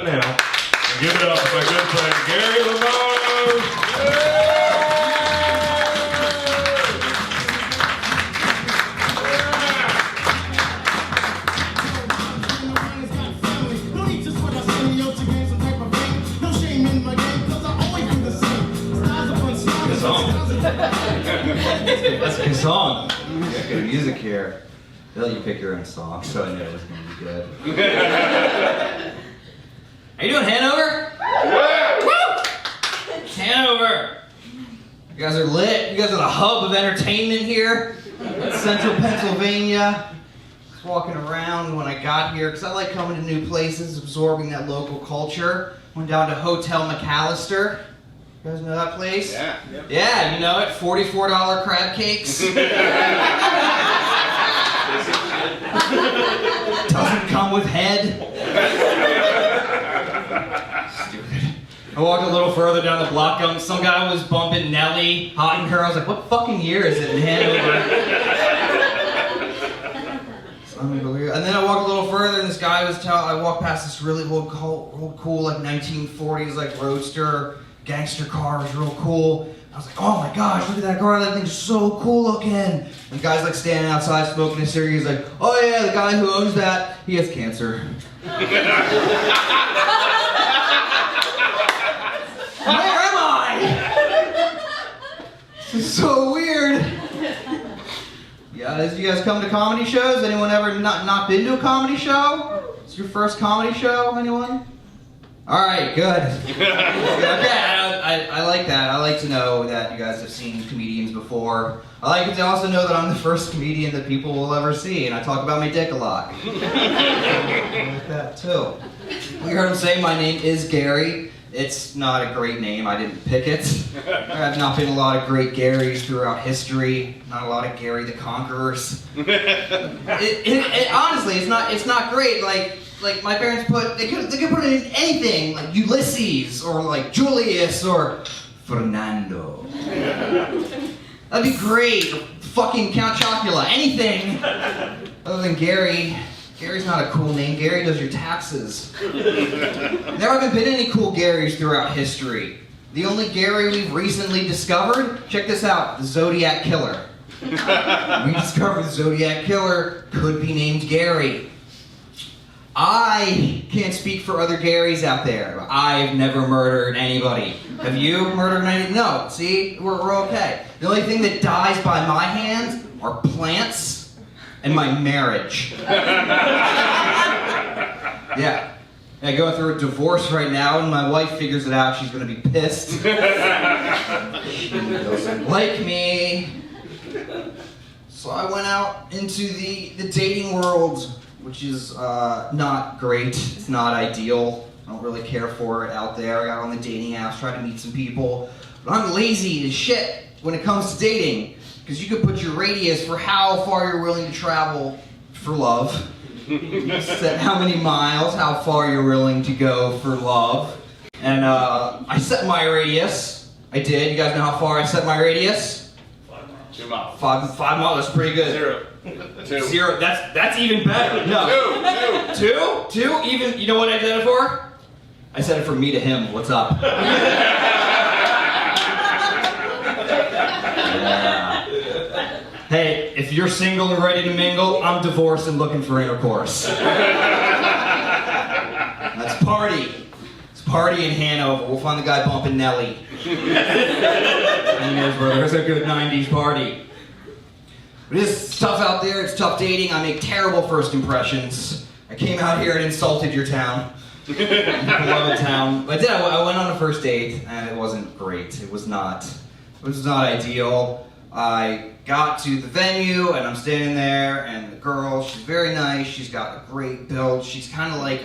Now, give it up for my good friend Gary Limoge. Good song. That's a good song. You got good music here. They'll let you pick your own song, so I knew it was going to be good. How you doing, Hanover? Woo! Hanover! You guys are lit. You guys are the hub of entertainment here in central Pennsylvania. Just walking around when I got here, because I like coming to new places, absorbing that local culture. Went down to Hotel McAllister. You guys know that place? Yeah. Yeah, you know it. $44 crab cakes. Doesn't come with head. Stupid. I walked a little further down the block. Some guy was bumping Nelly, Hot and Her. I was like, what fucking year is it in Hanover? And then I walked a little further, and this guy was I walked past this really old cool like 1940s like roadster gangster car. It was real cool. I was like, oh my gosh, look at that car, that thing's so cool looking. And the guy's like standing outside smoking a cigarette. He's like, oh yeah, the guy who owns that, he has cancer. Where am I? This is so weird. Yeah, you guys come to comedy shows? Anyone ever not been to a comedy show? It's your first comedy show, anyone? Alright, good. Okay, I like that. I like to know that you guys have seen comedians before. I like to also know that I'm the first comedian that people will ever see, and I talk about my dick a lot. I like that too. We heard him say my name is Gary. It's not a great name, I didn't pick it. There have not been a lot of great Garys throughout history. Not a lot of Gary the Conquerors. Honestly, it's not great. Like my parents they could put it in anything, like Ulysses or like Julius or Fernando. That'd be great. Fucking Count Chocula, anything other than Gary. Gary's not a cool name. Gary does your taxes. There haven't been any cool Garys throughout history. The only Gary we've recently discovered, check this out, the Zodiac Killer. We discovered the Zodiac Killer could be named Gary. I can't speak for other Garys out there. I've never murdered anybody. Have you murdered anybody? No. See? We're okay. The only thing that dies by my hands are plants and my marriage. Yeah. I'm going through a divorce right now, and my wife figures it out. She's going to be pissed. She doesn't like me. So I went out into the dating world, which is not great. It's not ideal. I don't really care for it out there. I got on the dating apps, tried to meet some people. But I'm lazy as shit when it comes to dating, because you could put your radius for how far you're willing to travel for love. Set how many miles, how far you're willing to go for love. And I set my radius. I did. You guys know how far I set my radius? 2 miles. 5 miles, that's pretty good. 0. 2. 0, that's even better. No. 2? 2? Even, you know what I did it for? I said it from me to him. What's up? Yeah. Hey, if you're single and ready to mingle, I'm divorced and looking for intercourse. Let's party. Let's party in Hanover. We'll find the guy bumping Nelly. There's a good 90s party. But it's tough out there, it's tough dating. I make terrible first impressions. I came out here and insulted your town. Beloved town. But I went on a first date, and it wasn't great. It was not ideal. I got to the venue, and I'm standing there, and the girl, she's very nice. She's got a great build. She's kind of like,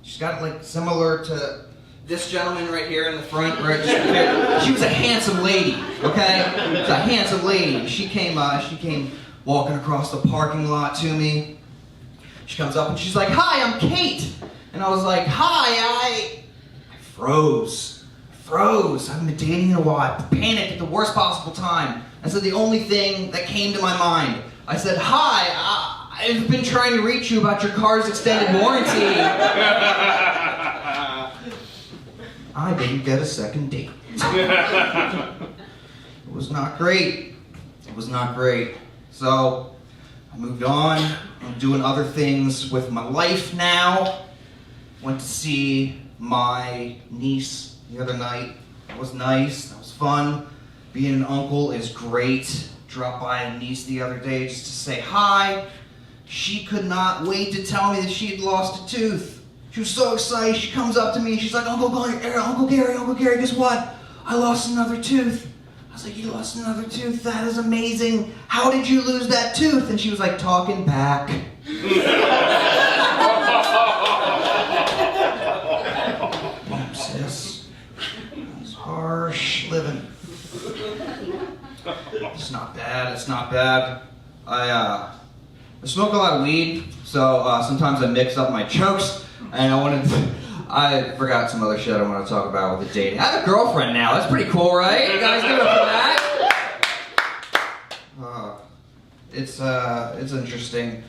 she's got like similar to this gentleman right here in the front, right? She was a handsome lady, okay? She was a handsome lady. She came walking across the parking lot to me. She comes up and she's like, "Hi, I'm Kate." And I was like, "Hi, I froze. I haven't been dating in a while. I panicked at the worst possible time. I said the only thing that came to my mind. I said, "Hi, I've been trying to reach you about your car's extended warranty." I didn't get a second date. It was not great. It was not great. So I moved on. I'm doing other things with my life now. Went to see my niece the other night. That was nice. That was fun. Being an uncle is great. Dropped by a niece the other day just to say hi. She could not wait to tell me that she had lost a tooth. She was so excited. She comes up to me and she's like, Uncle Gary, guess what? I lost another tooth. I was like, you lost another tooth? That is amazing. How did you lose that tooth? And she was like, talking back. Sis, it's harsh living. It's not bad. It's not bad. I smoke a lot of weed, so sometimes I mix up my jokes, and I forgot some other shit I want to talk about with the dating. I have a girlfriend now. That's pretty cool, right? You guys give it up for that? It's interesting.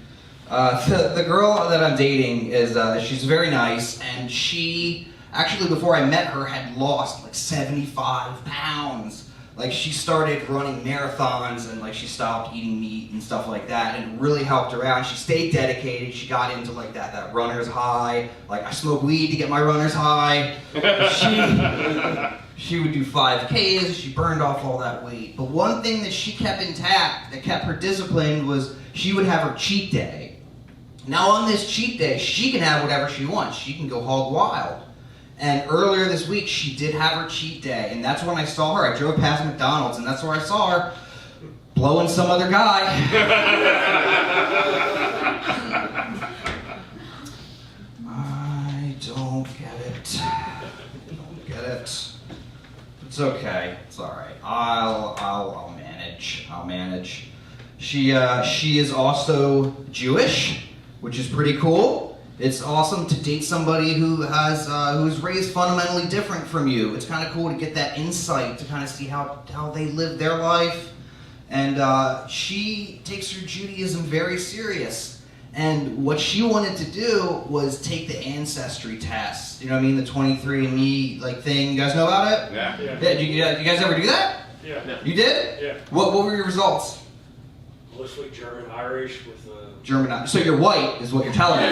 The girl that I'm dating is she's very nice, and she actually, before I met her, had lost like 75 pounds. Like, she started running marathons and like she stopped eating meat and stuff like that, and it really helped her out. She stayed dedicated. She got into like that runner's high. Like, I smoke weed to get my runner's high. She would do 5Ks. She burned off all that weight. But one thing that she kept intact, that kept her disciplined, was she would have her cheat day. Now on this cheat day, she can have whatever she wants. She can go hog wild. And earlier this week, she did have her cheat day, and that's when I saw her. I drove past McDonald's, and that's where I saw her blowing some other guy. I don't get it. Don't get it. It's okay. It's all right. I'll manage. I'll manage. She is also Jewish, which is pretty cool. It's awesome to date somebody who's raised fundamentally different from you. It's kind of cool to get that insight, to kind of see how they live their life. And she takes her Judaism very serious. And what she wanted to do was take the ancestry test. You know what I mean? The 23andMe like thing. You guys know about it? Yeah. You guys ever do that? Yeah. You did? Yeah. What were your results? Mostly German, Irish with German. So you're white, is what you're telling me.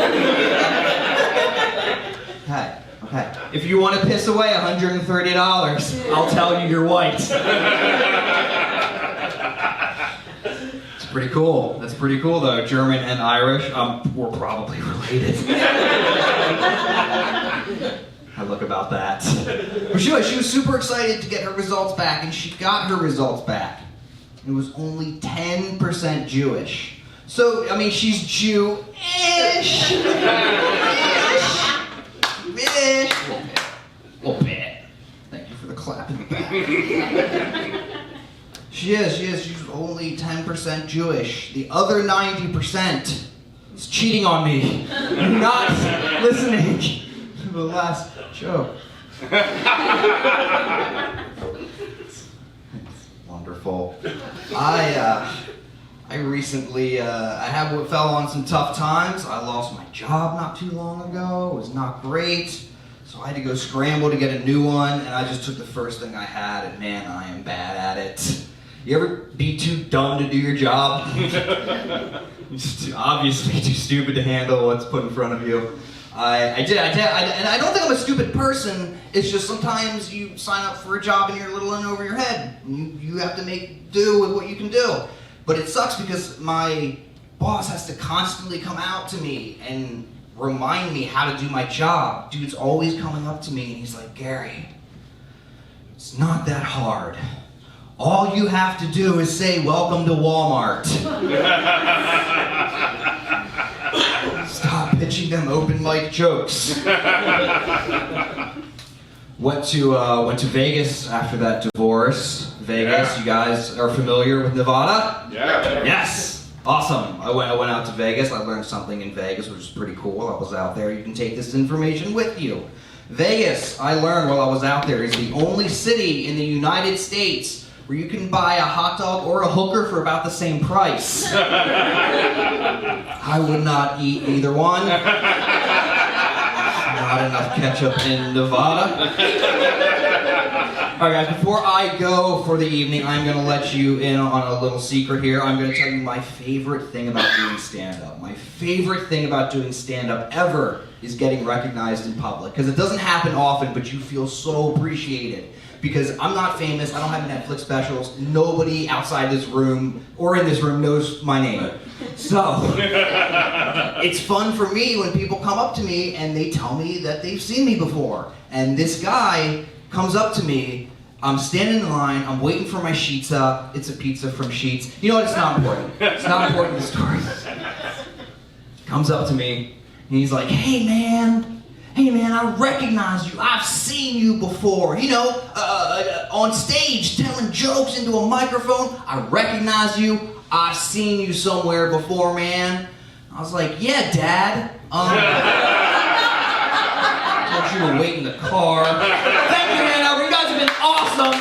Okay. If you want to piss away $130, I'll tell you you're white. It's pretty cool. That's pretty cool, though. German and Irish, we're probably related. I look about that. But she was super excited to get her results back, and she got her results back. It was only 10% Jewish. So, I mean, she's Jew-ish. Ish. A little bit. Thank you for the clap in the back. She is. She's only 10% Jewish. The other 90% is cheating on me. You're not listening to the last joke. Wonderful. I recently fell on some tough times. I lost my job not too long ago. It was not great. So I had to go scramble to get a new one, and I just took the first thing I had, and man, I am bad at it. You ever be too dumb to do your job? Obviously too stupid to handle what's put in front of you. I did, and I don't think I'm a stupid person. It's just sometimes you sign up for a job and you're a little in over your head. You have to make do with what you can do. But it sucks because my boss has to constantly come out to me and remind me how to do my job. Dude's always coming up to me and he's like, Gary, it's not that hard. All you have to do is say, welcome to Walmart. Stop pitching them open mic jokes. Went to Vegas after that divorce. Vegas, yeah. You guys are familiar with Nevada? Yeah. Yes. Awesome. I went out to Vegas. I learned something in Vegas, which is pretty cool. I was out there. You can take this information with you. Vegas, I learned while I was out there, is the only city in the United States where you can buy a hot dog or a hooker for about the same price. I would not eat either one. Not Not enough ketchup in Nevada. All right, guys, before I go for the evening, I'm going to let you in on a little secret here. I'm going to tell you my favorite thing about doing stand-up. My favorite thing about doing stand-up ever is getting recognized in public. Because it doesn't happen often, but you feel so appreciated. Because I'm not famous, I don't have Netflix specials, nobody outside this room or in this room knows my name. So, it's fun for me when people come up to me and they tell me that they've seen me before. And this guy comes up to me, I'm standing in line, I'm waiting for my pizza, it's a pizza from Sheetz. You know what, it's not important. It's not important in the story. Comes up to me, and he's like, hey man, I recognize you, I've seen you before. You know, on stage, telling jokes into a microphone, I recognize you, I've seen you somewhere before, man. I was like, yeah, Dad. I thought you were waiting in the car. Thank you, Hanover. You guys have been awesome.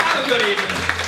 Have a good evening.